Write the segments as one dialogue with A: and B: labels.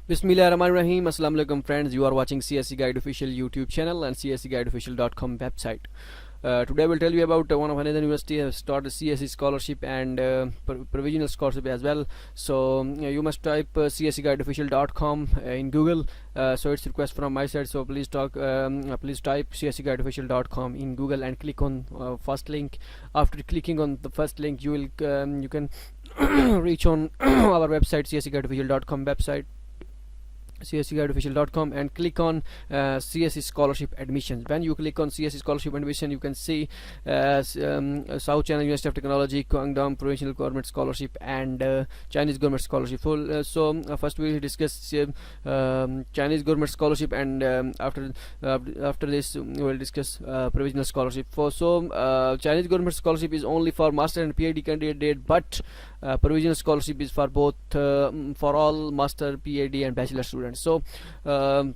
A: Bismillahirrahmanirrahim. Assalamu alaikum friends. You are watching CSC Guide official YouTube channel and cscguideofficial.com website. Today I will tell you about one of another university has started CSC scholarship and provisional scholarship as well. So you must type cscguideofficial.com in Google. So it's request from my side. So please type cscguideofficial.com in Google and click on first link. After clicking on the first link, you can reach on our website cscguideofficial.com website cscguideofficial.com and click on CSC scholarship admissions. When you click on CSC scholarship admission, you can see South China University of Technology, Guangdong Provincial Government Scholarship and Chinese Government Scholarship. First we will discuss Chinese Government Scholarship, and after this we will discuss provisional scholarship. Chinese Government Scholarship is only for master and PhD candidate, but provisional scholarship is for both for all master, PhD and bachelor students. So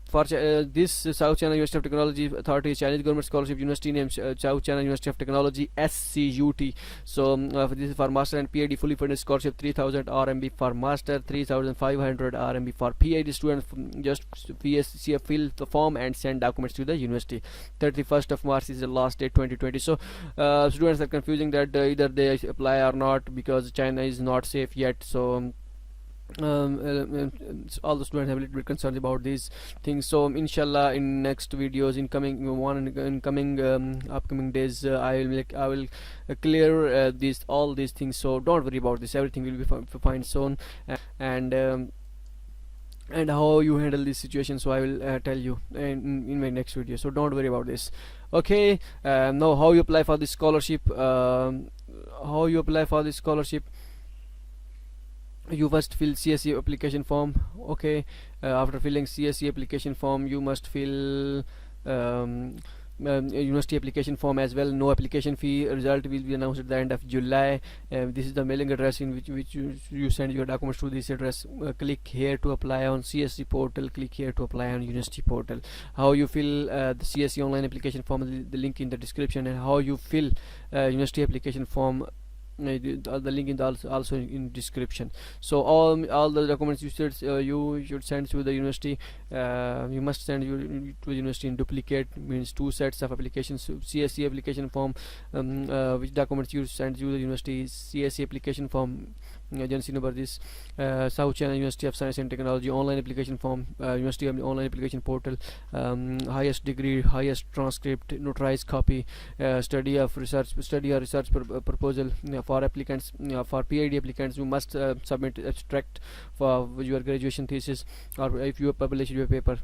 A: for this South China University of Technology Authority Chinese Government Scholarship University named South China University of Technology SCUT. So this is for master and PhD fully funded scholarship, 3000 RMB for master, 3500 RMB for PhD students. Just fill the form and send documents to the university. 31st of March is the last date, 2020. So students are confusing that either they apply or not, because China is not safe yet. So all the students have a little bit concerned about these things. So inshallah, in next videos, in coming upcoming days, I will clear all these things. So don't worry about this, everything will be fine soon. And how you handle this situation, so I will tell you in my next video, so don't worry about this. Okay, now how you apply for this scholarship. You must fill CSC application form. Okay, after filling CSC application form, you must fill university application form as well. No application fee. Result will be announced at the end of July. This is the mailing address in which you send your documents to this address. Click here to apply on CSC portal. Click here to apply on university portal. How you fill the CSC online application form, the link in the description, and how you fill university application form, the link is also in description. So all the documents you should send to the university. You must send to the university in duplicate, means 2 sets of applications. CSC application form, which documents you send to the university is CSC application form, agency number this, South China University of Science and Technology online application form, university of online application portal, highest degree, highest transcript, notarized copy, study or research proposal. For applicants, for PhD applicants, you must submit abstract for your graduation thesis, or if you publish your paper,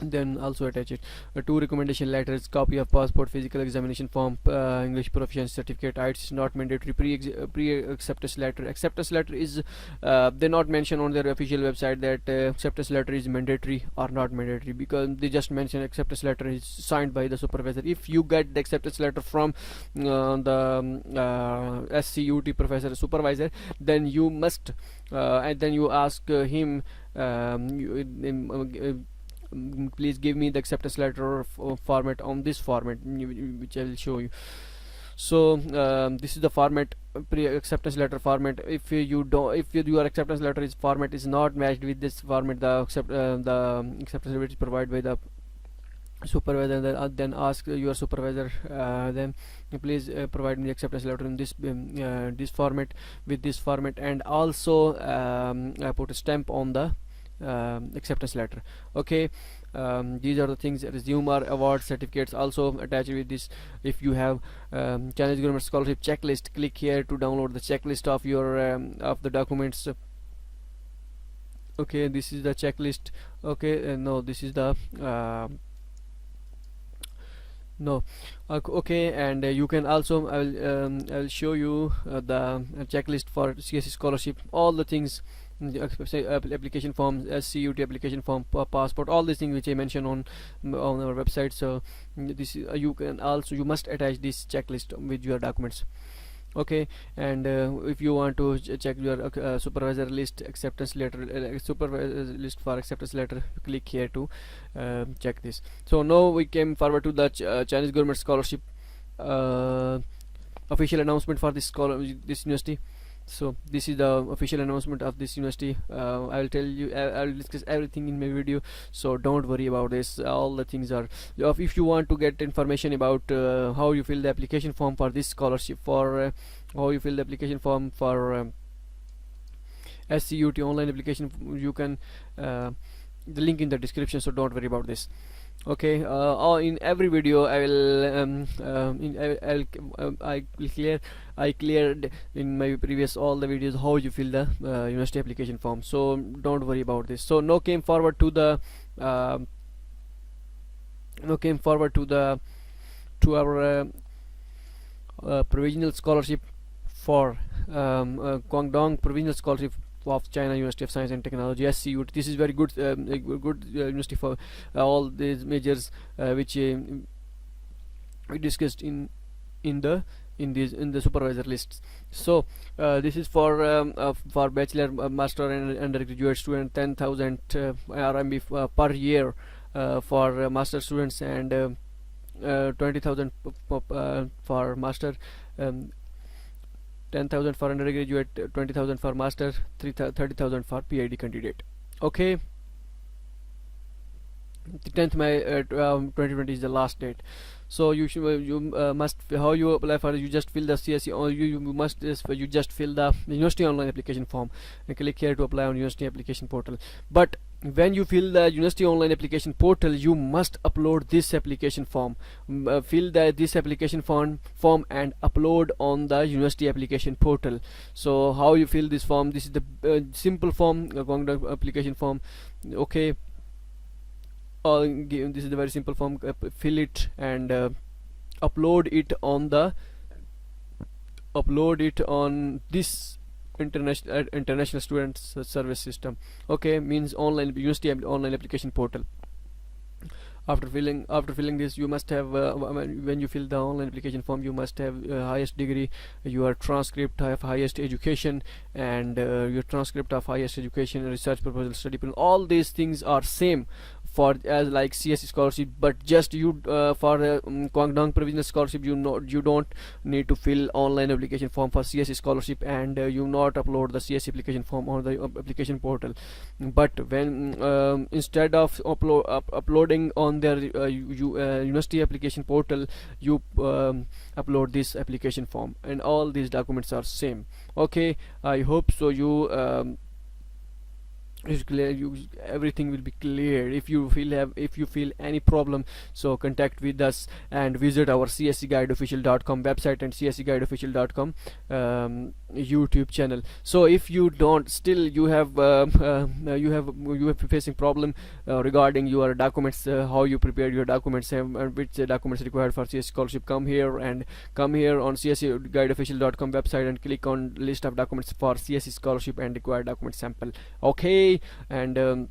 A: then also attach it. 2 recommendation letters, copy of passport, physical examination form, English proficiency certificate. IELTS is not mandatory. Pre-acceptance letter. Acceptance letter is they not mention on their official website that acceptance letter is mandatory or not mandatory, because they just mention acceptance letter is signed by the supervisor. If you get the acceptance letter from the SCUT professor supervisor, then you must and then you ask him, please give me the acceptance letter format on this format, which I will show you. So this is the format, pre-acceptance letter format. If your acceptance letter format is not matched with this format, the acceptance letter is provided by the supervisor, then ask your supervisor, then please provide me acceptance letter in this format, with this format, and also put a stamp on the acceptance letter. Okay, these are the things. Resume or award certificates also attached with this. If you have Chinese Government Scholarship checklist, click here to download the checklist of your of the documents. Okay, this is the checklist. Okay, no, this is the no. Okay, and you can also I will show you the checklist for CSC scholarship. All the things, application forms, SCUT application form, passport, all these things which I mentioned on our website. So this is, you must attach this checklist with your documents. Okay, and if you want to check your supervisor list acceptance letter, supervisor list for acceptance letter, click here to check this. So now we came forward to the Chinese Government Scholarship official announcement for this university. So this is the official announcement of this university. I will tell you, I will discuss everything in my video, so don't worry about this. All the things are, if you want to get information about how you fill the application form for this scholarship, for how you fill the application form for SCUT online application, you can the link in the description, so don't worry about this. Okay, in every video I will I cleared in my previous all the videos how you fill the university application form, so don't worry about this. So now came forward to the to our provisional scholarship for Guangdong provisional scholarship of China University of Science and Technology, SCUT. This is very good, good university for all these majors which we discussed in the supervisor lists. So this is for bachelor, master and undergraduate student, 10,000 RMB per year for master students, and 20,000 for master, 10,000 for undergraduate, 20,000 for master, 30,000 for PhD candidate. Okay, the 10th May 2020 is the last date. So you should must, how you apply for, you just fill the CSC, or you must you just fill the university online application form and click here to apply on university application portal. But when you fill the university online application portal, you must upload this application form. Fill this application form and upload on the university application portal. So how you fill this form? This is the simple form, Guangdong application form. Okay, this is the very simple form. Fill it and upload it on this international students service system. Okay, means online university online application portal. After filling this, you must have when you fill the online application form, you must have highest degree, your transcript of highest education, and your transcript of highest education, research proposal, study plan. All these things are same for as like CSC scholarship, but just you for Guangdong provisional scholarship, you don't need to fill online application form for CSC scholarship, and you not upload the CSC application form on the application portal. But when instead of uploading on their university application portal, you upload this application form, and all these documents are same. Okay, I hope so you is clear, everything will be clear. If you feel any problem, so contact with us and visit our cscguideofficial.com website and cscguideofficial.com YouTube channel. So if you don't, still you have facing problem regarding your documents, how you prepare your documents, and which documents required for CSC scholarship, come here on cscguideofficial.com website and click on list of documents for CSC scholarship and required document sample. Okay, and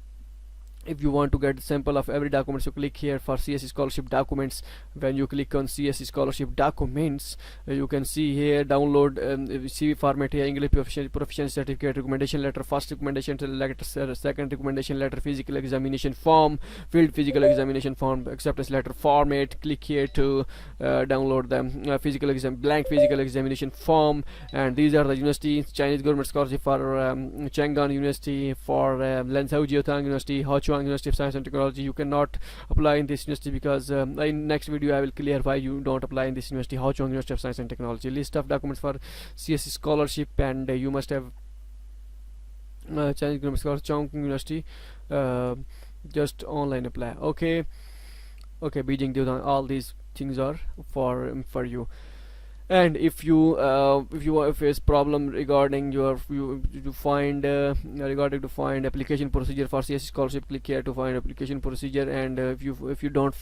A: if you want to get sample of every document, so click here for CSC scholarship documents. When you click on CSC scholarship documents, you can see here download CV format here, English proficiency certificate, recommendation letter, first recommendation letter, second recommendation letter, physical examination form, field physical examination form, acceptance letter format. Click here to download the blank physical examination form. And these are the universities: Chinese government scholarship for Chang'an University, for Lenzhou Jiotang University, Hochuan University of Science and Technology. You cannot apply in this university because in next video I will clear why you don't apply in this university, Hochuan University of Science and Technology. List of documents for CSC scholarship, and you must have Chinese government scholarship, Chongqing University, just online apply. Okay, Beijing, Diodong, all these things are for you. And if you face problem regarding to find application procedure for CSC scholarship, click here to find application procedure. And if you don't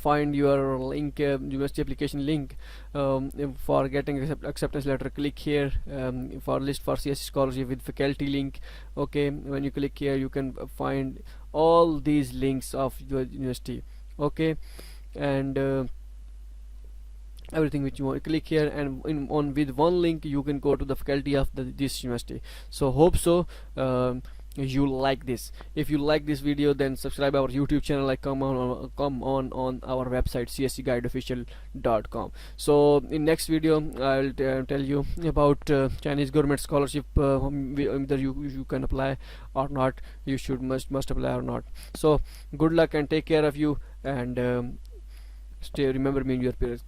A: find your link, university application link for getting acceptance letter, click here for list for CSC scholarship with faculty link. Okay, when you click here, you can find all these links of your university. Okay, and everything which you want, click here, and with one link you can go to the faculty of this university. So hope so you like this. If you like this video, then subscribe our YouTube channel, like come on our website cscguideofficial.com. So in next video I'll tell you about Chinese government scholarship, whether you can apply or not, you should must apply or not. So good luck and take care of you, and stay, remember me in your prayers.